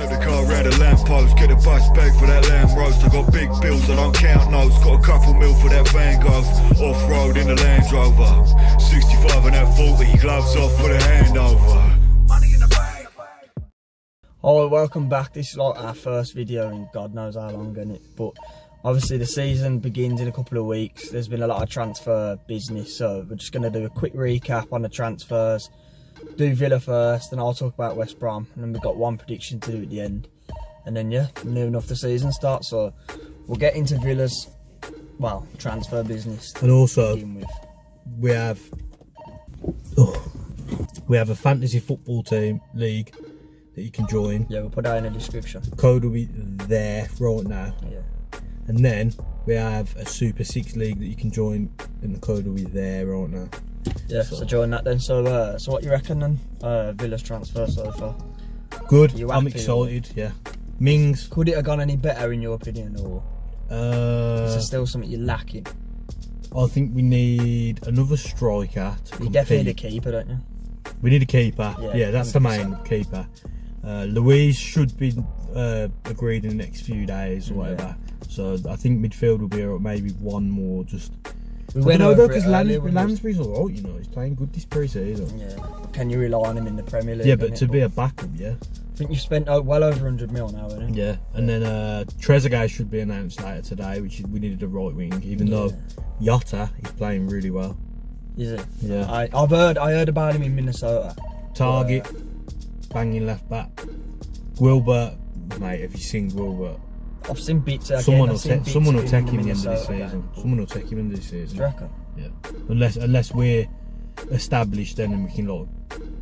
Took the car round the lamppost, get a bus back for that lamb roast. I got big bills, I don't count notes. Got a couple mil for that Van Gogh. Off-road in the Land Rover. 65 and that 40, gloves off for the handover. Money in the bank. Alright, welcome back. This is like our first video in God knows how long, isn't it? But obviously the season begins in a couple of weeks. There's been a lot of transfer business, so we're just going to do a quick recap on the transfers. Do Villa first, then I'll talk about West Brom, and then we've got one prediction to do at the end. And then yeah, near enough the season starts, so we'll get into Villa's, well, transfer business. And also, we have a fantasy football team league that you can join. Yeah, we'll put that in the description. Code will be there right now. Yeah. And then we have a Super 6 league that you can join, and the code will be there right now. Yeah, so join that then. So what you reckon then? Villa's transfer so far? Good. I'm excited. Yeah. Mings. Could it have gone any better in your opinion, or is there still something you're lacking? I think we need another striker to compete. You definitely need a keeper, don't you? We need a keeper. Yeah, that's 100%. The main keeper. Louise should be agreed in the next few days or whatever. Yeah. So I think midfield will be maybe one more. Just we went over because Lansbury's alright. You know, he's playing good this pre-season. Yeah. Can you rely on him in the Premier League? Yeah, but to be a backup, yeah. I think you've spent well over 100 mil now, haven't you? Yeah, and then Trezeguet should be announced later today, which we needed a right wing, even though Jota is playing really well. Is it? Yeah. I heard about him in Minnesota. Target, banging left back. Wilbert, mate, if you seen Wilbert, I've seen bits. Someone will take him in the end of this season. Someone will take him in this season. Do you reckon? Yeah. Unless we're established, then and we can like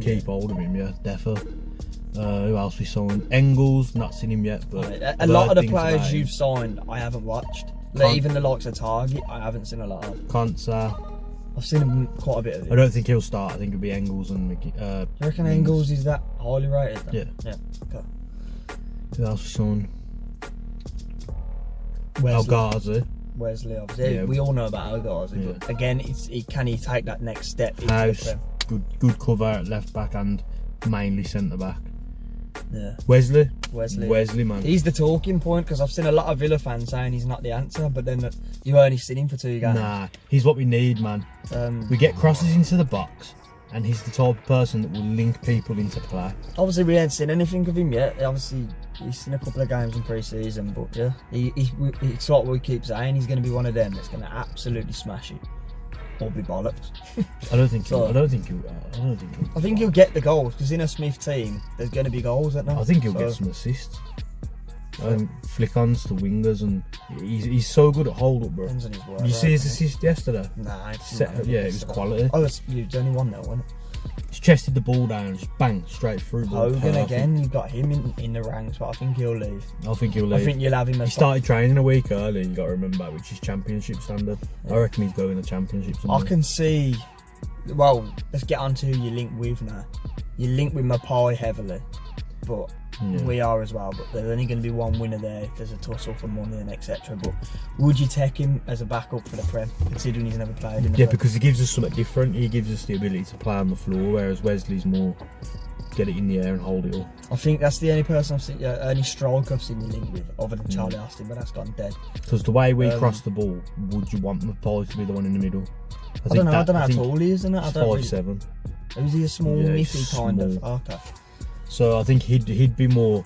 keep hold of him. Yeah, defo. Who else we signed? Engels, not seen him yet, but a lot of the players you've signed, I haven't watched. Like, even the likes of Target, I haven't seen a lot of. Consa. I've seen him quite a bit of it. I don't think he'll start. I think it'll be Engels and do you reckon Engels is that highly rated then? Yeah. Okay. Who else we signed? Wesley, obviously. Yeah. We all know about El Ghazi, but again, can he take that next step? House, good cover at left back and mainly centre back. Yeah. Wesley, man. He's the talking point because I've seen a lot of Villa fans saying he's not the answer, but then you only seen him for 2 games. Nah, he's what we need, man. We get crosses into the box, and he's the type of person that will link people into play. Obviously, we ain't seen anything of him yet. Obviously, he's seen a couple of games in pre-season, but yeah, it's like we keep saying, he's going to be one of them that's going to absolutely smash it. Or be bollocks. I don't think he'll. I think he'll get the goals because in a Smith team, there's going to be goals, isn't there? I think he'll get some assists. Flick-ons to wingers, and he's so good at hold-up, bro. Depends on his work, you see his assist yesterday? Nah, it was quality. Oh, it's only one though, wasn't it? He's chested the ball down, just bang, straight through. Hogan again, you've got him in the ranks, but I think he'll leave. I think he'll leave. I think you'll have him. He started training a week early, you got to remember, which is championship standard. Yeah. I reckon he's going to championship standard. I can see, well, let's get on to who you link with now. You link with Mapai heavily, but we are as well, but there's only going to be one winner there if there's a tussle for money and etc. But would you take him as a backup for the Prem, considering he's never played in the Prem? Because he gives us something different. He gives us the ability to play on the floor, whereas Wesley's more get it in the air and hold it up. I think that's the only person I've seen, only striker I've seen you link with, other than Charlie Austin, but that's gone dead. Because the way we cross the ball, would you want Mapai to be the one in the middle? I don't know how tall he is, isn't it? 5'7". Is he a small, nitty kind of? Okay. So I think he'd be more.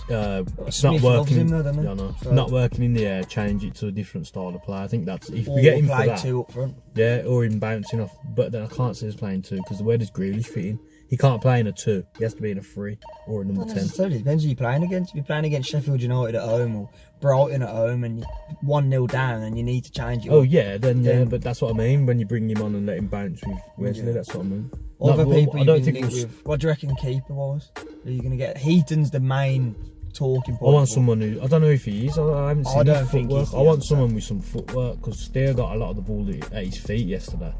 It's not working. Him though, so not working in the air. Change it to a different style of play. I think that's if we get him for that. 2 up front. Yeah, or him bouncing off. But then I can't see us playing 2 because where does Grealish fit in? He can't play in a 2. He has to be in a 3 or a number 10. It depends who you're playing against. If you're playing against Sheffield United at home or Brighton at home and you're 1-0 down and you need to change it. Oh yeah, then but that's what I mean. When you bring him on and let him bounce with Wesley, that's what I mean. Other people you've been linked with. What do you reckon keeper wise? Who are you going to get? Heaton's the main talking point. I want someone who, I don't know if he is, I haven't seen his footwork. I want someone with some footwork because Steer got a lot of the ball at his feet yesterday.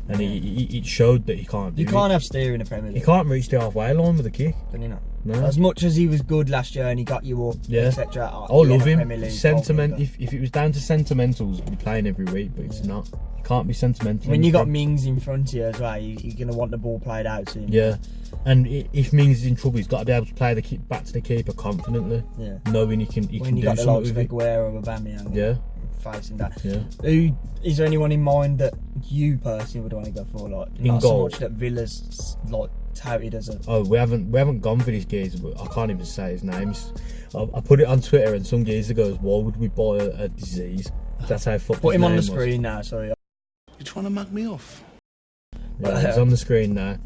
And it showed that he can't do it. You can't have Steer in the Premier League. He can't reach the halfway line with a kick. Can you not? No. As much as he was good last year and he got you up, etc. I love him. Sentiment. If it was down to sentimentals, he'd be playing every week, but it's not. Can't be sentimental. When you got Mings in front of you as well, you're going to want the ball played out to him. Yeah. And if Mings is in trouble, he's got to be able to play the back to the keeper confidently. Yeah. Knowing he can when do got the something likes of with it. Aguero or Aubameyang. Yeah. Facing that. Yeah. Is there anyone in mind that you personally would want to go for? Like, in not goal? so much that Villa's like touted as a... Oh, we haven't gone for this geezer, but I can't even say his name. I put it on Twitter and some geezer goes, why would we buy a disease? That's how football. Put him on the screen now, sorry. You're trying to mug me off? Yeah, he's on the screen now.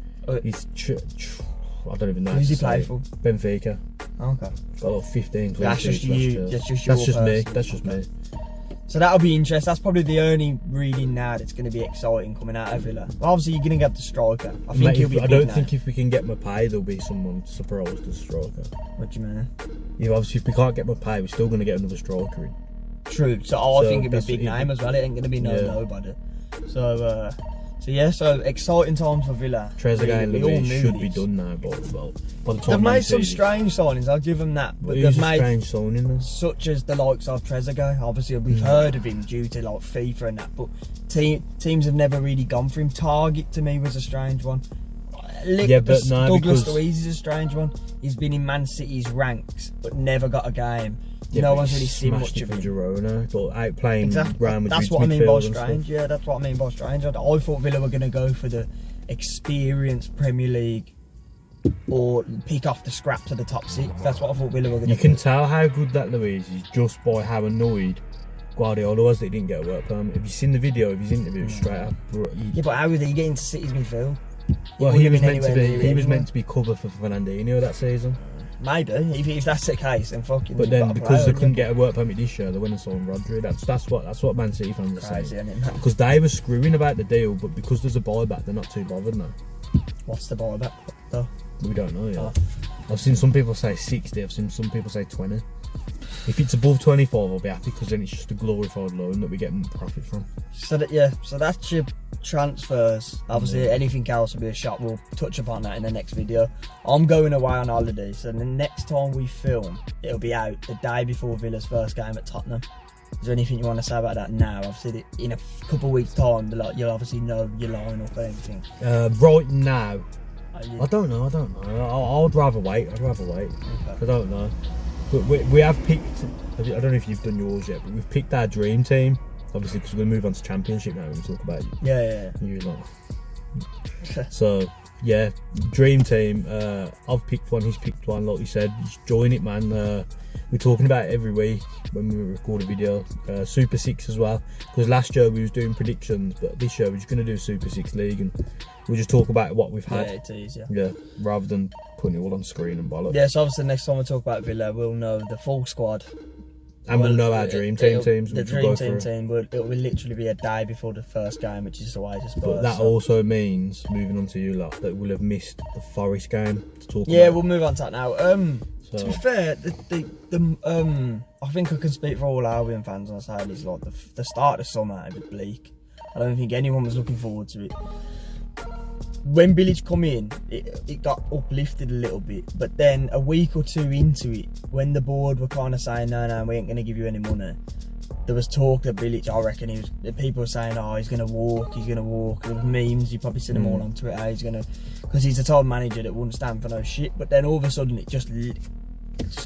He's I don't even know. Who's he play for? Benfica. Okay. Got like 15. That's just you. That's just me. That's just me. So that'll be interesting. That's probably the only reading now that's going to be exciting coming out of Villa. Well, obviously, you're going to get the striker. I think he'll be. I don't think if we can get Mapai, there'll be someone surprised as striker. What do you mean? Yeah, obviously, if we can't get Mapai, we're still going to get another striker in. True. So I think it'll be a big name as well. It ain't going to be nobody. So exciting times for Villa. Trezeguet and Luis should be done now, but by the time they've made some strange signings. I'll give them that. But they've made strange signing then? Such as the likes of Trezeguet. Obviously, we've heard of him due to like FIFA and that, but teams have never really gone for him. Target to me was a strange one. Douglas Luiz is a strange one. He's been in Man City's ranks, but never got a game. No one's really seen much of him. Girona, but out playing Real Madrid's That's what I mean by strange. Yeah, that's what I mean by strange. I thought Villa were going to go for the experienced Premier League or pick off the scraps of the top six. That's what I thought Villa were going to do. You can tell how good that Luiz is just by how annoyed Guardiola was that he didn't get a work permit. Have you seen the video of his interview straight up? Yeah, but how was he getting to City's midfield? Well, he was meant to be cover for Fernandinho that season. Maybe if that's the case, then fucking. But then because they couldn't get a work permit this year, they went and signed Rodri. That's what Man City fans are saying. Because they were screwing about the deal, but because there's a buyback, they're not too bothered now. What's the buyback though? We don't know yet. I've seen some people say 60. I've seen some people say 20. If it's above 25, I'll be happy because then it's just a glorified loan that we get profit from. So that's your transfers. Obviously, anything else will be a shot. We'll touch upon that in the next video. I'm going away on holiday, so the next time we film, it'll be out the day before Villa's first game at Tottenham. Is there anything you want to say about that now? Obviously, in a couple of weeks' time, you'll obviously know your line up and everything. Right now, I don't know. I'd rather wait. Okay. I don't know. But we have picked, I don't know if you've done yours yet, but we've picked our dream team. Obviously, because we're going to move on to Championship now and talk about it. Yeah. So, yeah, dream team. I've picked one, he's picked one, like you said. Just join it, man. We're talking about it every week when we record a video. Super 6 as well. Because last year we was doing predictions, but this year we're just going to do Super 6 League and we'll just talk about what we've had. Yeah, it's easier. Yeah, rather than putting it all on screen and bollocks. Yeah, so obviously next time we talk about Villa, we'll know the full squad. And we'll know our dream teams. The dream team, it will literally be a day before the first game, which is the way to Spurs. But that also means, moving on to you lot, that we'll have missed the Forest game to talk about. Yeah, we'll move on to that now. To be fair, I think I can speak for all Albion fans when I say it's like the start of summer, it was bleak. I don't think anyone was looking forward to it. When Bilic come in, it got uplifted a little bit, but then a week or two into it, when the board were kind of saying, no, we ain't going to give you any money, there was talk that Bilic, I reckon, people were saying, he's going to walk. There were memes, you probably seen them all on Twitter, because he's the type of manager that wouldn't stand for no shit, but then all of a sudden it just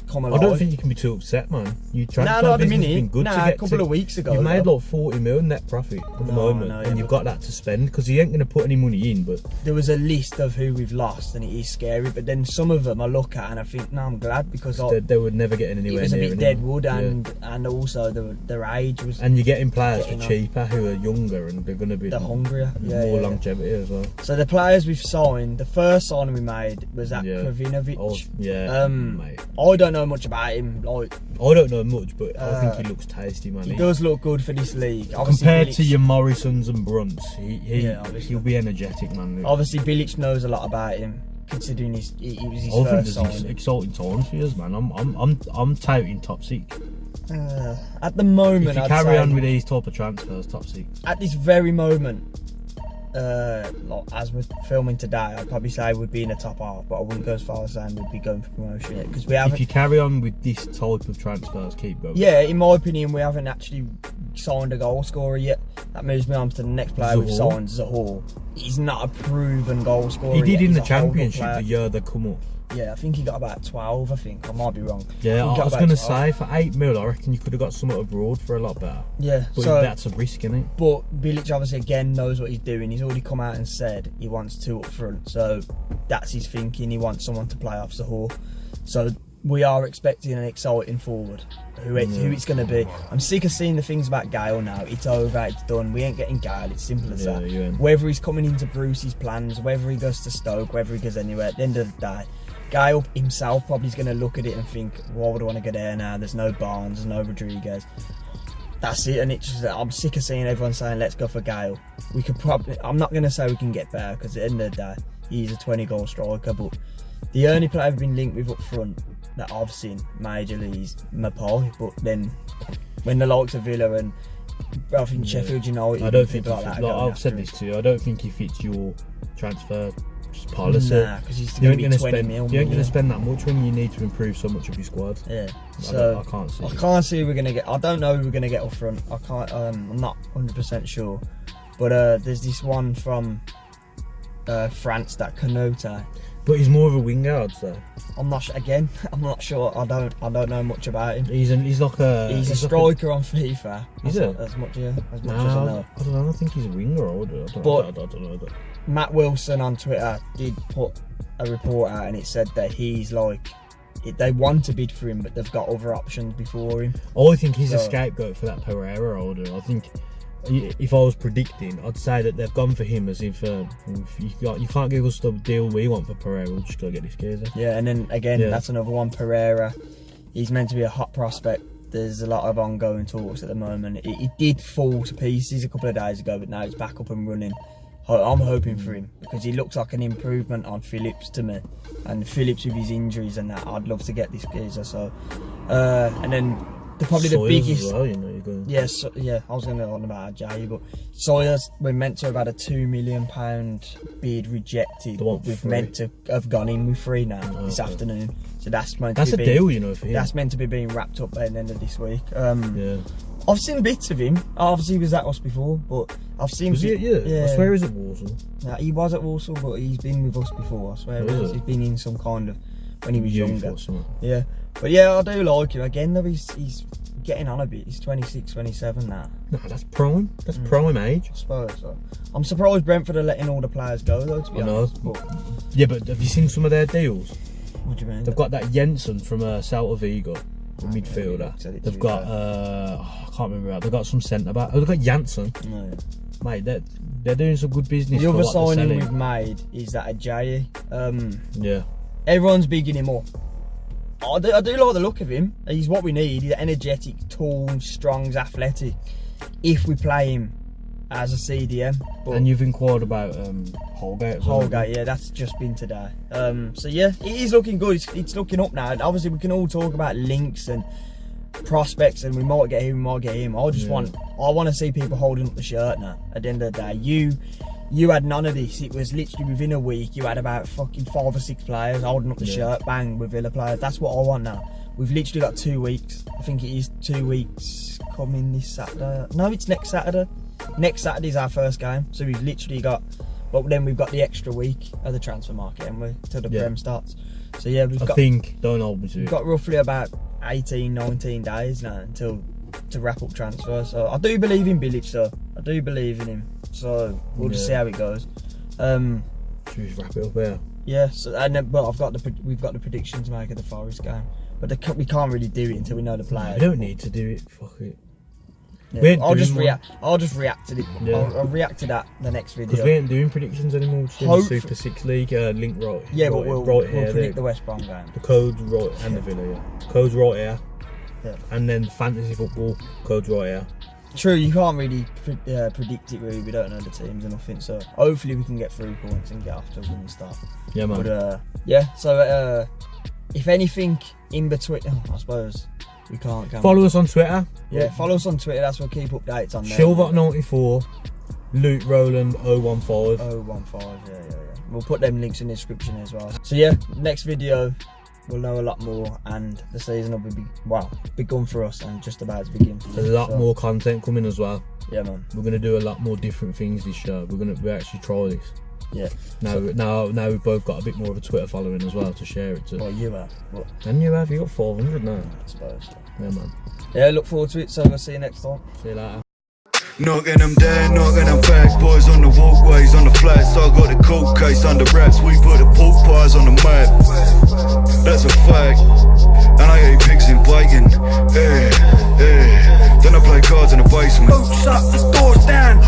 come alive. I don't think you can be too upset, man. Not at the minute. A couple of weeks ago. You've made like 40 million net profit at the moment, and you've got that to spend because you ain't going to put any money in. But there was a list of who we've lost, and it is scary. But then some of them I look at and I think, I'm glad because they would never get anywhere. It was a bit deadwood, and also their age was. And you're getting players for cheaper who are younger, and they're going to be hungrier, more longevity as well. So the players we've signed, the first signing we made was that Kravinovic. Mate. I don't know much about him. I don't know much, but I think he looks tasty, man. He does look good for this league. Compared to your Morrisons and Brunts, he'll be energetic, man. Obviously, Bilic knows a lot about him, considering he was his first signing. It's exciting times for us, man. I'm touting top 6. At the moment, if you carry on with these type of transfers, top 6. At this very moment, as we're filming today, I'd probably say we'd be in the top half, but I wouldn't go as far as saying we'd be going for promotion yet, because we haven't. If you carry on with this type of transfers, keep going. Yeah, in my opinion, we haven't actually signed a goal scorer yet. That moves me on to the next player we've signed, Zahor. He's not a proven goal scorer. He did yet. in the championship the year they come up. Yeah, I think he got about 12, I think. I might be wrong. Yeah, I was going to say, for 8 mil, I reckon you could have got something abroad for a lot better. Yeah. But so, that's a risk, isn't it? But Bilic obviously, again, knows what he's doing. He's already come out and said he wants 2 up front. So that's his thinking. He wants someone to play off Zahor. So we are expecting an exciting forward. Who it's going to be. I'm sick of seeing the things about Gale now. It's over, it's done. We ain't getting Gale. It's simple as that. Whether he's coming into Bruce's plans, whether he goes to Stoke, whether he goes anywhere, at the end of the day, Gale himself probably is going to look at it and think, why would I want to go there now? There's no Barnes, there's no Rodriguez. That's it. And it's just, I'm sick of seeing everyone saying, let's go for Gale. We could probably, I'm not going to say we can get better, because at the end of the day, he's a 20-goal striker. But the only player I've been linked with up front that I've seen majorly is Mapai. But then when the likes of Villa and I think Sheffield United, I don't think like that, I've said this to you, I don't think he fits your transfer policy. Nah, because he's going to be 20 mil. You ain't going to spend that much when you need to improve so much of your squad. Yeah. So I can't see. I can't see who we're going to get. I don't know who we're going to get up front. I can't. I'm not 100% sure. But there's this one from France, that Canota. But he's more of a winger, I'd say. I'm not again. I'm not sure. I don't know much about him. He's a striker on FIFA. Is it? As much as I know. I don't know. I think he's a winger. I don't know. Matt Wilson on Twitter did put a report out, and it said that he's like, they want to bid for him, but they've got other options before him. I think he's a scapegoat for that Pereira order. I think if I was predicting, I'd say that they've gone for him as if you can't give us the deal we want for Pereira, we'll just go get this geezer. Yeah, and then again, that's another one, Pereira. He's meant to be a hot prospect. There's a lot of ongoing talks at the moment. It did fall to pieces a couple of days ago, but now it's back up and running. I'm hoping for him, because he looks like an improvement on Phillips to me. And Phillips with his injuries and that, I'd love to get this geezer. So, and then probably the biggest. As well, you know, you're going... Yeah, I was going to on about Ajayi, but Sawyer's, we're meant to have had a £2 million bid rejected. We've meant to have gone in with 3 now this afternoon. So that's meant to be a deal, you know, for him. That's meant to be being wrapped up by the end of this week. Yeah. I've seen bits of him. Obviously, he was at us before, but I've seen. Was he? Yeah. I swear he was at Walsall. Yeah, he was at Walsall, but he's been with us before. I swear he's been in some kind of when he was younger. Yeah, but yeah, I do like him. Again, though, he's getting on a bit. He's 26, 27 now. No, that's prime. That's prime age. I suppose so. I'm surprised Brentford are letting all the players go, though. To be honest. But have you seen some of their deals? What do you mean? They've got that Jensen from Celta Vigo. The midfielder. They've got I can't remember. They've got some centre back. Oh, they've got Janssen. No. Mate, they're doing some good business. The other signing we've made is that Ajayi. Yeah. Everyone's bigging him up. I do like the look of him. He's what we need. He's energetic, tall, strong, he's athletic. If we play him as a CDM. And you've inquired about Holgate. Holgate, yeah, that's just been today. So yeah, it is looking good. It's looking up now. Obviously, we can all talk about links and prospects, and we might get him, I just want to see people holding up the shirt now. At the end of the day, you had none of this. It was literally within a week. You had about fucking 5 or 6 players holding up the shirt, bang, with Villa players. That's what I want now. We've literally got 2 weeks. I think it is 2 weeks coming this Saturday. No, it's next Saturday. Next Saturday's our first game, so we've literally got, but then we've got the extra week of the transfer market, haven't we, till the Prem starts. So yeah, we've got roughly about 18, 19 days now to wrap up transfer. So I do believe in Bilic, though. I do believe in him. So we'll just see how it goes. Should we just wrap it up there? Yeah. So we've got the prediction to make of the Forest game, but we can't really do it until we know the players. We don't need to do it. Fuck it. Yeah, I'll just react to it. Yeah. I'll react to that the next video. Because we ain't doing predictions anymore. We're just doing the Super 6 League link right. Yeah, but we'll predict the West Brom game. The code's right, and the Villa, yeah. Code's right here. Yeah. And then fantasy football, code's right here. True, you can't really predict it really. We don't know the teams or nothing. So hopefully we can get 3 points and get off to a winning start. Yeah, man. But yeah, so if anything in between, I suppose. We can't. Follow us on Twitter. Yeah, follow us on Twitter. That's what keep updates on there. Shilbot94, Luke Rowland 015. 015, yeah. We'll put them links in the description as well. So yeah, next video, we'll know a lot more, and the season will be begun for us and just about to begin for you. A lot more content coming as well. Yeah, man. We're gonna do a lot more different things this year. We actually try this. Yeah. Now we've both got a bit more of a Twitter following as well to share it to. Well, you have. But And you have. You got 400 now. I suppose. Yeah, man. Yeah, look forward to it. So we'll see you next time. See you later. Knocking them down, knocking them back, boys on the walkways, on the flats. I got the cold case under wraps. We put the pork pies on the map. That's a fact. And I ate pigs in bacon. Then I play cards in the basement. Boots up, the doors down.